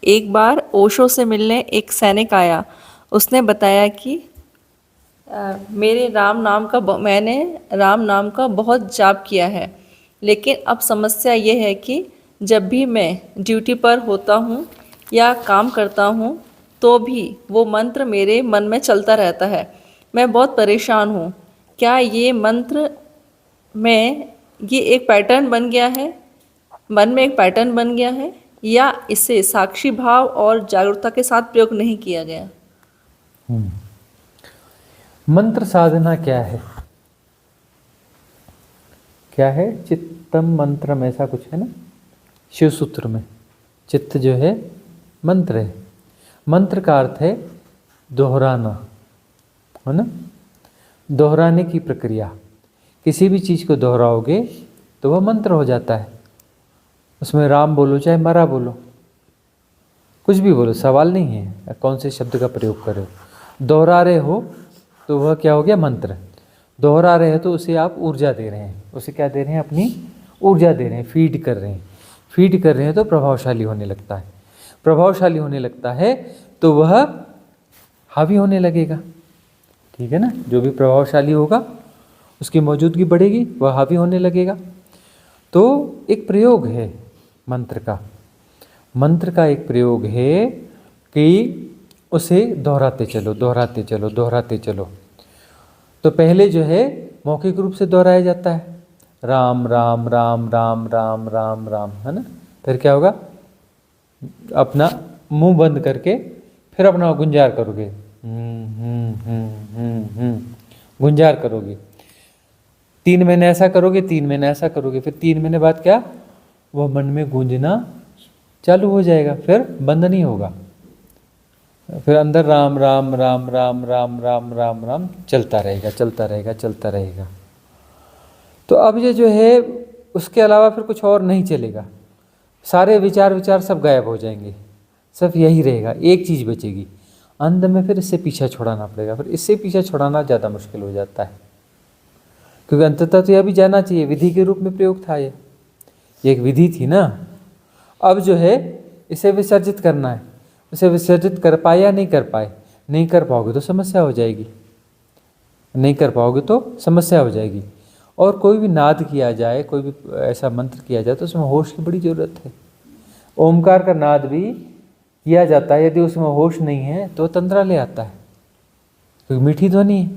एक बार ओशो से मिलने एक सैनिक आया। उसने बताया कि मैंने राम नाम का बहुत जाप किया है, लेकिन अब समस्या ये है कि जब भी मैं ड्यूटी पर होता हूँ या काम करता हूँ तो भी वो मंत्र मेरे मन में चलता रहता है। मैं बहुत परेशान हूँ। क्या ये मंत्र में ये एक पैटर्न बन गया है, मन में एक पैटर्न बन गया है, या इसे साक्षी भाव और जागरूकता के साथ प्रयोग नहीं किया गया? मंत्र साधना क्या है? क्या है? चित्तम मंत्रम, ऐसा कुछ है ना शिव सूत्र में। चित्त जो है मंत्र है। मंत्र का अर्थ है दोहराना, है ना। दोहराने की प्रक्रिया। किसी भी चीज़ को दोहराओगे तो वह मंत्र हो जाता है। उसमें राम बोलो चाहे मरा बोलो, कुछ भी बोलो, सवाल नहीं है कौन से शब्द का प्रयोग कर रहे हो। दोहरा रहे हो तो वह क्या हो गया? मंत्र। दोहरा रहे हो तो उसे आप ऊर्जा दे रहे हैं। उसे क्या दे रहे हैं? अपनी ऊर्जा दे रहे हैं, फीड कर रहे हैं। फीड कर रहे हैं तो प्रभावशाली होने लगता है। प्रभावशाली होने लगता है तो वह हावी होने लगेगा, ठीक है ना। जो भी प्रभावशाली होगा उसकी मौजूदगी बढ़ेगी, वह हावी होने लगेगा। तो एक प्रयोग है मंत्र का। मंत्र का एक प्रयोग है कि उसे दोहराते चलो, दोहराते चलो, दोहराते चलो। तो पहले जो है मौखिक रूप से दोहराया जाता है, राम राम राम राम राम राम राम, है ना। फिर क्या होगा? अपना मुंह बंद करके फिर अपना गुंजार करोगे, गुंजार करोगे। 3 महीने ऐसा करोगे, 3 महीने ऐसा करोगे, फिर 3 महीने बाद क्या? वह मन में गूंजना चालू हो जाएगा, फिर बंद नहीं होगा। फिर अंदर राम राम राम राम राम राम राम राम चलता रहेगा, चलता रहेगा, चलता रहेगा। तो अब ये जो है उसके अलावा फिर कुछ और नहीं चलेगा। सारे विचार सब गायब हो जाएंगे, सिर्फ यही रहेगा, एक चीज़ बचेगी। अंत में फिर इससे पीछा छुड़ाना पड़ेगा। फिर इससे पीछा छुड़ाना ज़्यादा मुश्किल हो जाता है, क्योंकि अंततः तो यह भी जाना चाहिए, विधि के रूप में प्रयोग था। ये एक विधि थी ना। अब जो है इसे विसर्जित करना है। उसे विसर्जित कर पाए या नहीं कर पाए? नहीं कर पाओगे तो समस्या हो जाएगी, नहीं कर पाओगे तो समस्या हो जाएगी। और कोई भी नाद किया जाए, कोई भी ऐसा मंत्र किया जाए तो उसमें होश की बड़ी ज़रूरत है। ओमकार का नाद भी किया जाता है, यदि उसमें होश नहीं है तो तंद्रा ले आता है, क्योंकि मीठी ध्वनि है।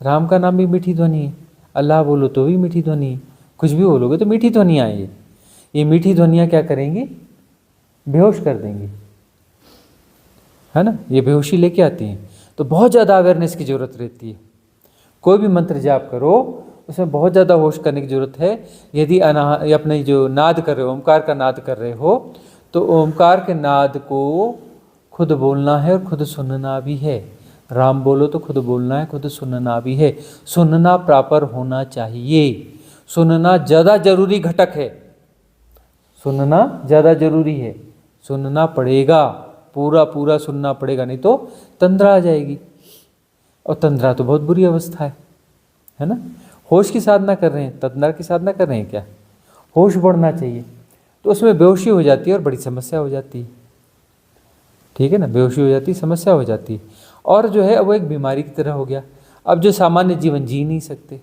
राम का नाम भी मीठी ध्वनि है, अल्लाह बोलो तो भी मीठी ध्वनि है, कुछ भी बोलोगे तो मीठी ध्वनियाँ आएंगी। ये मीठी ध्वनियाँ क्या करेंगी? बेहोश कर देंगी, है ना। ये बेहोशी लेके आती हैं। तो बहुत ज़्यादा अवेयरनेस की ज़रूरत रहती है। कोई भी मंत्र जाप करो उसमें बहुत ज़्यादा होश करने की ज़रूरत है। यदि अपने जो नाद कर रहे हो, ओमकार का नाद कर रहे हो, तो ओमकार के नाद को खुद बोलना है और खुद सुनना भी है। राम बोलो तो खुद बोलना है, खुद सुनना भी है। सुनना प्रॉपर होना चाहिए। सुनना ज़्यादा जरूरी घटक है, सुनना ज़्यादा जरूरी है। सुनना पड़ेगा, पूरा पूरा सुनना पड़ेगा, नहीं तो तंद्रा आ जाएगी। और तंद्रा तो बहुत बुरी अवस्था है ना। होश की साधना कर रहे हैं, तंद्रा की साधना कर रहे हैं क्या? होश बढ़ना चाहिए, तो उसमें बेहोशी हो जाती है और बड़ी समस्या हो जाती है, ठीक है ना। बेहोशी हो जाती है, समस्या हो जाती है, और जो है वो एक बीमारी की तरह हो गया। अब जो सामान्य जीवन जी नहीं सकते,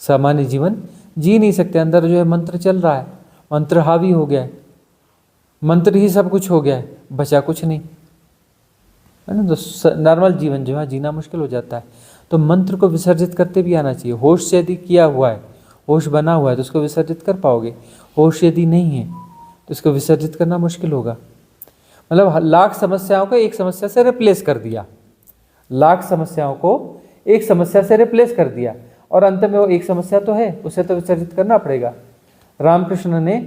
सामान्य जीवन जी नहीं सकते। अंदर जो है मंत्र चल रहा है, मंत्र हावी हो गया है, मंत्र ही सब कुछ हो गया है, बचा कुछ नहीं, है ना। तो नॉर्मल जीवन जो है जीना मुश्किल हो जाता है। तो मंत्र को विसर्जित करते भी आना चाहिए। होश से यदि किया हुआ है, होश बना हुआ है तो उसको विसर्जित कर पाओगे। होश यदि नहीं है तो उसको विसर्जित करना मुश्किल होगा। मतलब लाख समस्याओं को एक समस्या से रिप्लेस कर दिया, लाख समस्याओं को एक समस्या से रिप्लेस कर दिया, और अंत में वो एक समस्या तो है, उसे तो विसर्जित करना पड़ेगा। रामकृष्ण ने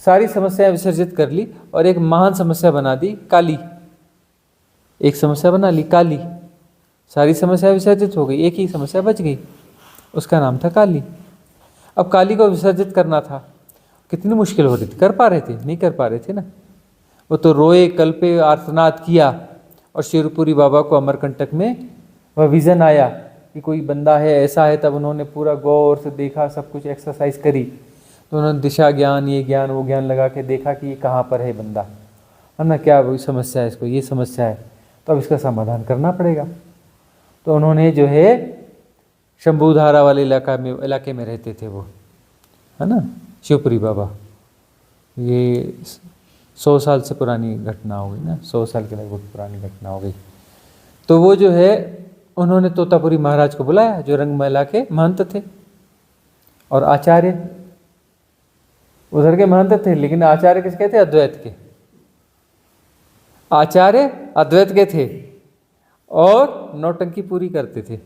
सारी समस्याएं विसर्जित कर ली और एक महान समस्या बना दी, काली। एक समस्या बना ली काली, सारी समस्या विसर्जित हो गई, एक ही समस्या बच गई, उसका नाम था काली। अब काली को विसर्जित करना था, कितनी मुश्किल हो रही थी, कर पा रहे थे? नहीं कर पा रहे थे ना। वो तो रोए, कल्पे, आर्तनाद किया, और शिवपुरी बाबा को अमरकंटक में वह विज़न आया कि कोई बंदा है, ऐसा है। तब उन्होंने पूरा गौर से देखा, सब कुछ एक्सरसाइज करी, तो उन्होंने दिशा ज्ञान, ये ज्ञान, वो ज्ञान लगा के देखा कि ये कहाँ पर है बंदा। है ना, क्या वही समस्या है, इसको ये समस्या है, तो अब इसका समाधान करना पड़ेगा। तो उन्होंने जो है शंभूधारा वाले इलाके में रहते थे वो, है ना, शिवपुरी बाबा। ये 100 साल से पुरानी घटना हो गई ना, 100 साल के लगभग पुरानी घटना हो गई। तो वो जो है उन्होंने तोतापुरी महाराज को बुलाया, जो रंगमहला के महंत थे और आचार्य, उधर के महंत थे, लेकिन आचार्य किसके थे? अद्वैत के। आचार्य अद्वैत के थे और नौटंकी पूरी करते थे।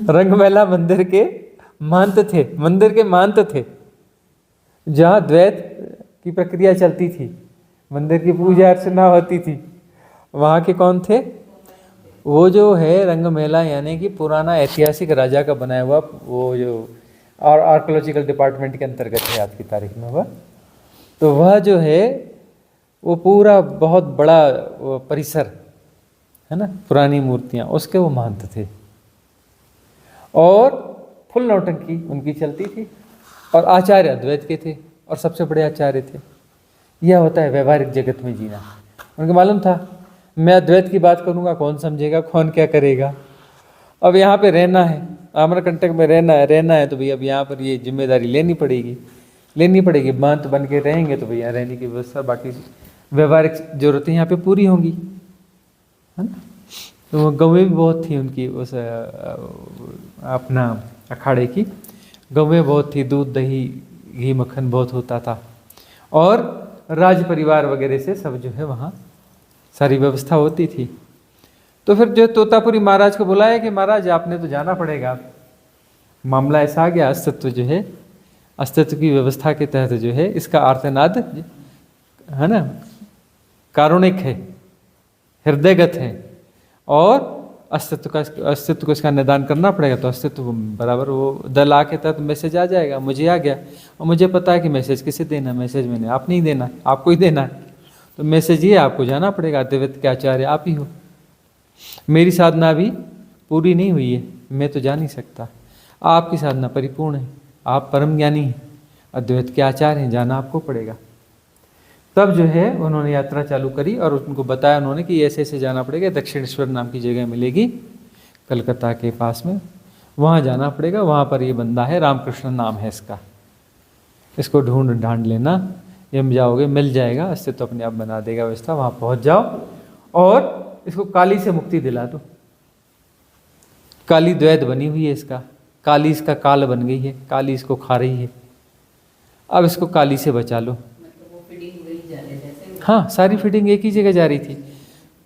रंगमहला मंदिर के महंत थे, मंदिर के महंत थे, जहाँ द्वैत की प्रक्रिया चलती थी, मंदिर की पूजा अर्चना होती थी, वहाँ के कौन थे? वो जो है रंगमहला, यानी कि पुराना ऐतिहासिक राजा का बनाया हुआ, वो जो और आर्कोलॉजिकल डिपार्टमेंट के अंतर्गत है आज की तारीख में वह। तो वह जो है वो पूरा बहुत बड़ा वो परिसर है ना, पुरानी मूर्तियाँ, उसके वो महंत थे और फुल नौटंकी उनकी चलती थी। और आचार्य अद्वैत के थे और सबसे बड़े आचार्य थे। यह होता है व्यवहारिक जगत में जीना। उनको मालूम था मैं अद्वैत की बात करूँगा, कौन समझेगा, कौन क्या करेगा। अब यहाँ पे रहना है, अमरकंटक में रहना है तो भैया अब यहाँ पर ये जिम्मेदारी लेनी पड़ेगी। महंत बन के रहेंगे तो भैया रहने की व्यवस्था, बाकी व्यवहारिक जरूरतें यहाँ पे पूरी होंगी, है ना। तो गौवें भी बहुत थी उनकी, उस अपना अखाड़े की गौवें बहुत थी, दूध दही घी मक्खन बहुत होता था और राज परिवार वगैरह से सब जो है वहाँ सारी व्यवस्था होती थी। तो फिर जो तोतापुरी महाराज को बुलाया कि महाराज आपने तो जाना पड़ेगा, मामला ऐसा आ गया, अस्तित्व जो है, अस्तित्व की व्यवस्था के तहत जो है इसका आर्तनाद है ना कारुणिक है, हृदयगत है और अस्तित्व को इसका निदान करना पड़ेगा। तो अस्तित्व बराबर वो दल आ के तहत मैसेज आ जाएगा, मुझे आ गया और मुझे पता है कि मैसेज किसे देना, मैसेज मैंने आप नहीं देना, आपको ही देना है। तो मैसेज ये आपको जाना पड़ेगा, अद्वैत के आचार्य आप ही हो। मेरी साधना भी पूरी नहीं हुई है, मैं तो जा नहीं सकता, आपकी साधना परिपूर्ण है, आप परम ज्ञानी हैं, अद्वैत के आचार्य हैं, जाना आपको पड़ेगा। तब जो है उन्होंने यात्रा चालू करी और उनको बताया उन्होंने कि ऐसे ऐसे जाना पड़ेगा, दक्षिणेश्वर नाम की जगह मिलेगी कलकत्ता के पास में, वहाँ जाना पड़ेगा, वहाँ पर ये बंदा है, रामकृष्ण नाम है इसका, इसको ढूंढ ढांड लेना, यम जाओगे मिल जाएगा, अस्तित्व अपने आप बना देगा व्यवस्था, वहाँ पहुँच जाओ और इसको काली से मुक्ति दिला दो। काली द्वैत बनी हुई है इसका, काली इसका काल बन गई है, काली इसको खा रही है, अब इसको काली से बचा लो। हाँ, सारी फिटिंग एक ही जगह जा रही थी,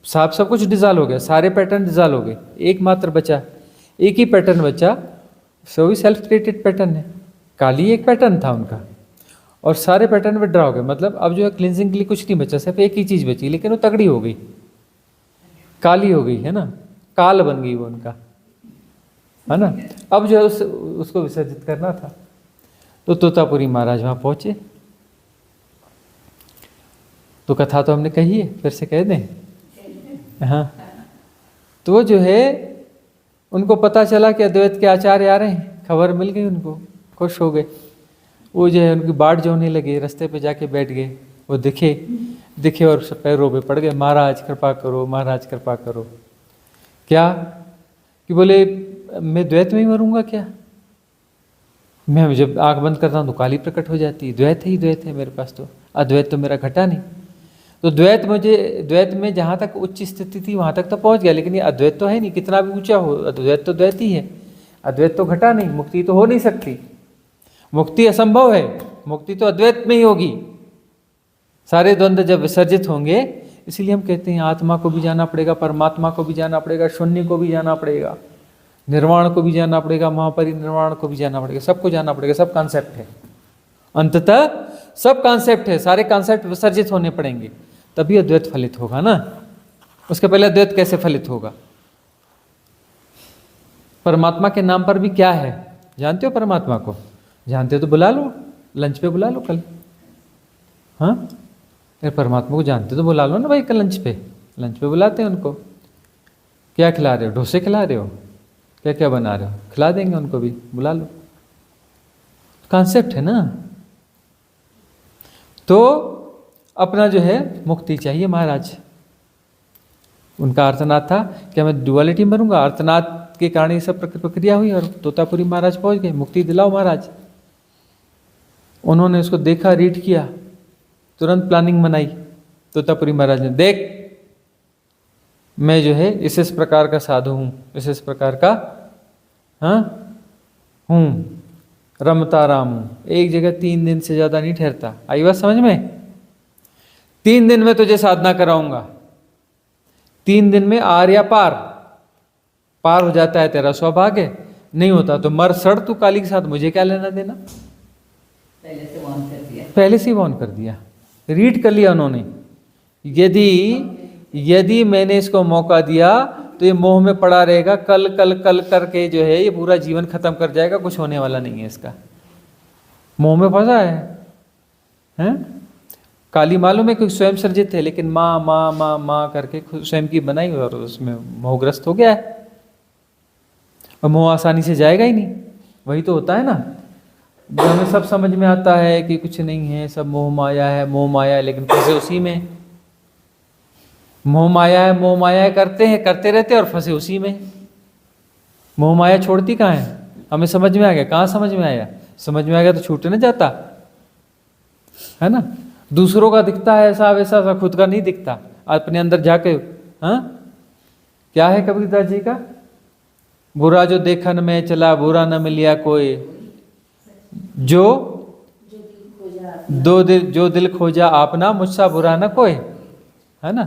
सब कुछ डिज़ॉल्व हो गया, सारे पैटर्न डिज़ॉल्व हो गए, एकमात्र बचा, एक ही पैटर्न बचा, सो भी सेल्फ क्रिएटेड पैटर्न है। काली एक पैटर्न था उनका और सारे पैटर्न विड्रॉ हो गए, मतलब अब जो है क्लिनजिंग के लिए कुछ नहीं बचा, सिर्फ एक ही चीज़ बची, लेकिन वो तगड़ी हो गई, काली हो गई है ना, काल बन गई वो उनका, है ना। अब जो है उसको विसर्जित करना था। तो तोतापुरी महाराज वहाँ पहुँचे। तो कथा तो हमने कही है, फिर से कह दें। हाँ, तो वो जो है उनको पता चला कि अद्वैत के आचार्य आ रहे हैं, खबर मिल गई उनको, खुश हो गए। वो जो है उनकी बाट जोने लगे, रास्ते पे जाके बैठ गए, वो दिखे और पैरों पे पड़ गए, महाराज कृपा करो, महाराज कृपा करो। क्या कि बोले मैं द्वैत में ही मरूंगा क्या, मैं जब आंख बंद करता हूँ तो काली प्रकट हो जाती है, द्वैत ही द्वैत है मेरे पास, तो अद्वैत तो मेरा घटा नहीं। तो द्वैत में जहाँ तक उच्च स्थिति थी वहाँ तक तो पहुँच गया, लेकिन ये अद्वैत तो है नहीं, कितना भी ऊंचा हो अद्वैत तो द्वैत ही है, अद्वैत तो घटा नहीं, मुक्ति तो हो नहीं सकती, मुक्ति असंभव है, मुक्ति तो अद्वैत में ही होगी। सारे द्वंद्व जब विसर्जित होंगे, इसीलिए हम कहते हैं आत्मा को भी जाना पड़ेगा, परमात्मा को भी जाना पड़ेगा, शून्य को भी जाना पड़ेगा, निर्वाण को भी जाना पड़ेगा, महापरिनिर्वाण को भी जाना पड़ेगा, सबको जाना पड़ेगा, सब कॉन्सेप्ट है, अंततः सब कॉन्सेप्ट है, सारे कॉन्सेप्ट विसर्जित होने पड़ेंगे, तभी अद्वैत फलित होगा ना। उसके पहले अद्वैत कैसे फलित होगा? परमात्मा के नाम पर भी क्या है जानते हो? परमात्मा को जानते हो तो बुला लो, लंच पे बुला लो कल। हाँ, अरे परमात्मा को जानते तो बुला लो ना भाई, कल लंच पे बुलाते हैं उनको। क्या खिला रहे हो? डोसे खिला रहे हो? क्या क्या बना रहे हो? खिला देंगे उनको भी, बुला लो, कॉन्सेप्ट है ना। तो अपना जो है मुक्ति चाहिए महाराज। उनका आर्तनाद था कि मैं डुअलिटी में मरूंगा। आर्तनाद के कारण ये सब प्रक्रिया हुई और तोतापुरी महाराज पहुंच गए, मुक्ति दिलाओ महाराज। उन्होंने उसको देखा, रीड किया, तुरंत प्लानिंग बनाई। तोतापुरी महाराज ने, देख मैं जो है इस प्रकार का साधु हूँ, इस प्रकार का हूँ, रमता राम हूँ, एक जगह 3 दिन से ज़्यादा नहीं ठहरता। आई बात समझ में? 3 दिन में तुझे साधना कराऊंगा, 3 दिन में आर या पार हो जाता है तेरा सौभाग्य, नहीं होता तो मर सड़ तू काली के साथ, मुझे क्या लेना देना। पहले से ही वार्न कर दिया, रीड कर लिया उन्होंने। यदि मैंने इसको मौका दिया तो ये मोह में पड़ा रहेगा, कल कल कल करके जो है ये पूरा जीवन खत्म कर जाएगा, कुछ होने वाला नहीं है इसका। मोह में फंसा है? काली मालूम है कि स्वयं सर्जित है, लेकिन माँ माँ माँ माँ करके स्वयं की बनाई और उसमें मोहग्रस्त हो गया है। और मोह आसानी से जाएगा ही नहीं। वही तो होता है ना, जो हमें सब समझ में आता है कि कुछ नहीं है, सब मोह माया है, मोह माया है, लेकिन फंसे उसी में। मोह माया है करते रहते और फंसे उसी में। मोह माया छोड़ती कहाँ है? हमें समझ में आ गया, कहाँ समझ में आया? समझ में आ गया तो छूट न जाता है ना। दूसरों का दिखता है ऐसा वैसा, खुद का नहीं दिखता। अपने अंदर जाके क्या है कबीरदास जी का, बुरा जो देखन में चला, बुरा न मिलिया कोई, जो दिल खोजा आपना, मुझसा बुरा न कोई, है ना।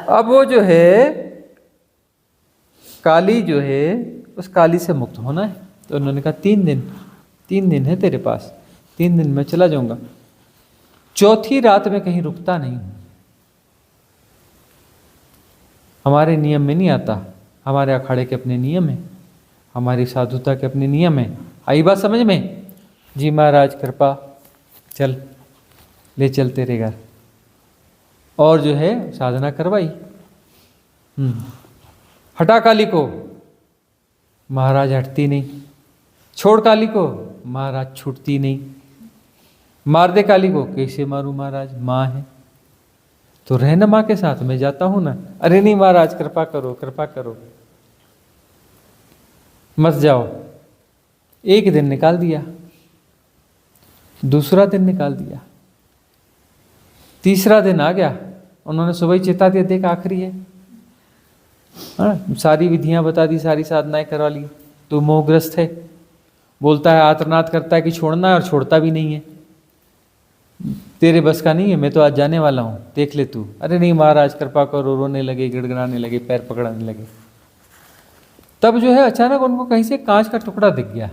अब वो जो है काली जो है, उस काली से मुक्त होना है। तो उन्होंने कहा 3 दिन है तेरे पास, 3 दिन में चला जाऊंगा। चौथी रात में कहीं रुकता नहीं हूं। हमारे नियम में नहीं आता, हमारे अखाड़े के अपने नियम है, हमारी साधुता के अपने नियम है। आई बात समझ में? जी महाराज कृपा, चल ले चल तेरे घर। और जो है साधना करवाई। हटा काली को, महाराज हटती नहीं। छोड़ काली को, महाराज छूटती नहीं। मार दे काली को, कैसे मारूं महाराज, माँ है तो रहना माँ के साथ, मैं जाता हूं ना। अरे नहीं महाराज कृपा करो, कृपा करो, मत जाओ। 1 दिन निकाल दिया, दूसरा दिन निकाल दिया, तीसरा दिन आ गया। उन्होंने सुबह ही चेता दिया, देख आखिरी है। सारी विधियां बता दी, सारी साधनाएं करा ली, तो मोहग्रस्त है। बोलता है, आर्तनाद करता है कि छोड़ना है और छोड़ता भी नहीं है। तेरे बस का नहीं है, मैं तो आज जाने वाला हूं, देख ले तू। अरे नहीं महाराज कृपा करो, रोने लगे, गिड़गिड़ाने लगे, पैर पकड़ाने लगे। तब जो है अचानक उनको कहीं से कांच का टुकड़ा दिख गया।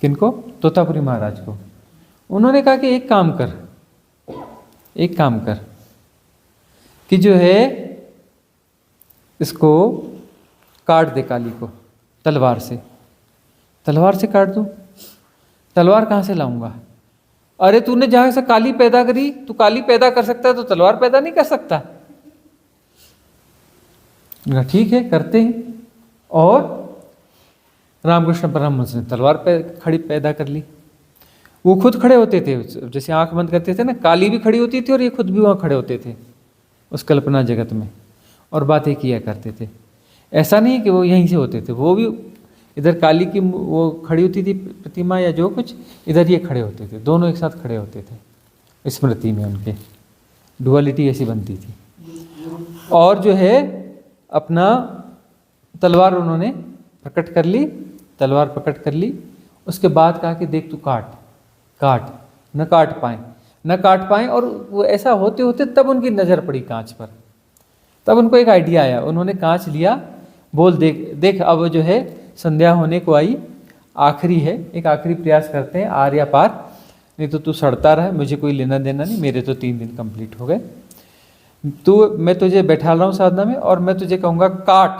किनको? तोतापुरी महाराज को। उन्होंने कहा कि एक काम कर कि जो है इसको काट दे काली को तलवार से। तलवार से काट दूं? तलवार कहाँ से लाऊंगा? अरे तूने जहां से काली पैदा करी, तू काली पैदा कर सकता है तो तलवार पैदा नहीं कर सकता? ठीक है, करते हैं। और रामकृष्ण परमहंस ने तलवार खड़ी पैदा कर ली। वो खुद खड़े होते थे, जैसे आंख बंद करते थे ना, काली भी खड़ी होती थी और ये खुद भी वहां खड़े होते थे उस कल्पना जगत में, और बातें किया करते थे। ऐसा नहीं कि वो यहीं से होते थे, वो भी इधर काली की वो खड़ी होती थी प्रतिमा या जो कुछ, इधर ये खड़े होते थे, दोनों एक साथ खड़े होते थे स्मृति में। उनके डुअलिटी ऐसी बनती थी। और जो है अपना तलवार उन्होंने प्रकट कर ली, तलवार प्रकट कर ली। उसके बाद कहा कि देख तू काट, न काट पाए। और वो ऐसा होते होते तब उनकी नज़र पड़ी कांच पर। तब उनको एक आइडिया आया, उन्होंने कांच लिया, बोल देख अब जो है संध्या होने को आई, आखिरी है, एक आखिरी प्रयास करते हैं, आर या पार, नहीं तो तू सड़ता रहा, मुझे कोई लेना देना नहीं, मेरे तो 3 दिन कंप्लीट हो गए। मैं तुझे बैठा रहा हूँ साधना में और मैं तुझे कहूँगा काट,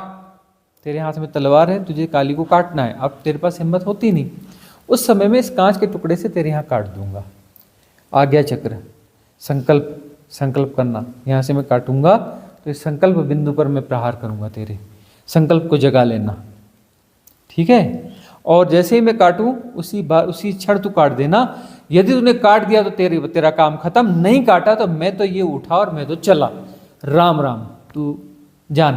तेरे हाथ में तलवार है, तुझे काली को काटना है। अब तेरे पास हिम्मत होती नहीं, उस समय में इस कांच के टुकड़े से तेरे यहाँ काट दूंगा। आज्ञा चक्र, संकल्प करना, यहाँ से मैं काटूंगा तो इस संकल्प बिंदु पर मैं प्रहार करूंगा, तेरे संकल्प को जगा लेना, ठीक है। और जैसे ही मैं काटूं उसी क्षण तू काट देना, यदि तूने काट दिया तो तेरा काम खत्म, नहीं काटा तो मैं तो ये उठा और मैं तो चला। राम राम, तू जान,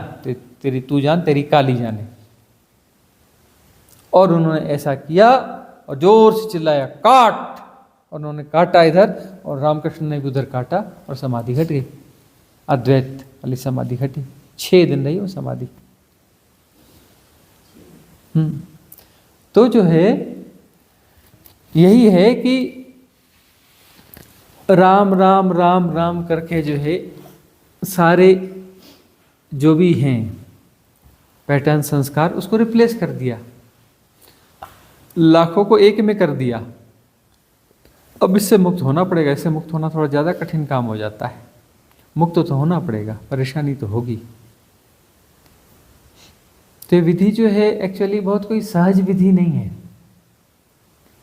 तेरी तू जान, तेरी काली जाने। और उन्होंने ऐसा किया और जोर से चिल्लाया, काट। और उन्होंने काटा इधर और रामकृष्ण ने भी उधर काटा और समाधि घट गई। अद्वैत वाली समाधि घटी। 6 दिन रही वो समाधि। तो जो है यही है कि राम राम राम राम करके जो है सारे जो भी हैं पैटर्न संस्कार उसको रिप्लेस कर दिया, लाखों को एक में कर दिया। अब इससे मुक्त होना पड़ेगा। इससे मुक्त होना थोड़ा ज़्यादा कठिन काम हो जाता है। मुक्त तो होना पड़ेगा, परेशानी तो होगी। तो ये विधि जो है एक्चुअली बहुत कोई सहज विधि नहीं है।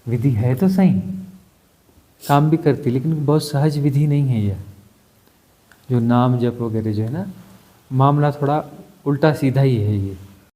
विधि है तो सही, काम भी करती, लेकिन बहुत सहज विधि नहीं है यह जो नाम जप वगैरह जो है ना, मामला थोड़ा उल्टा सीधा ही है ये।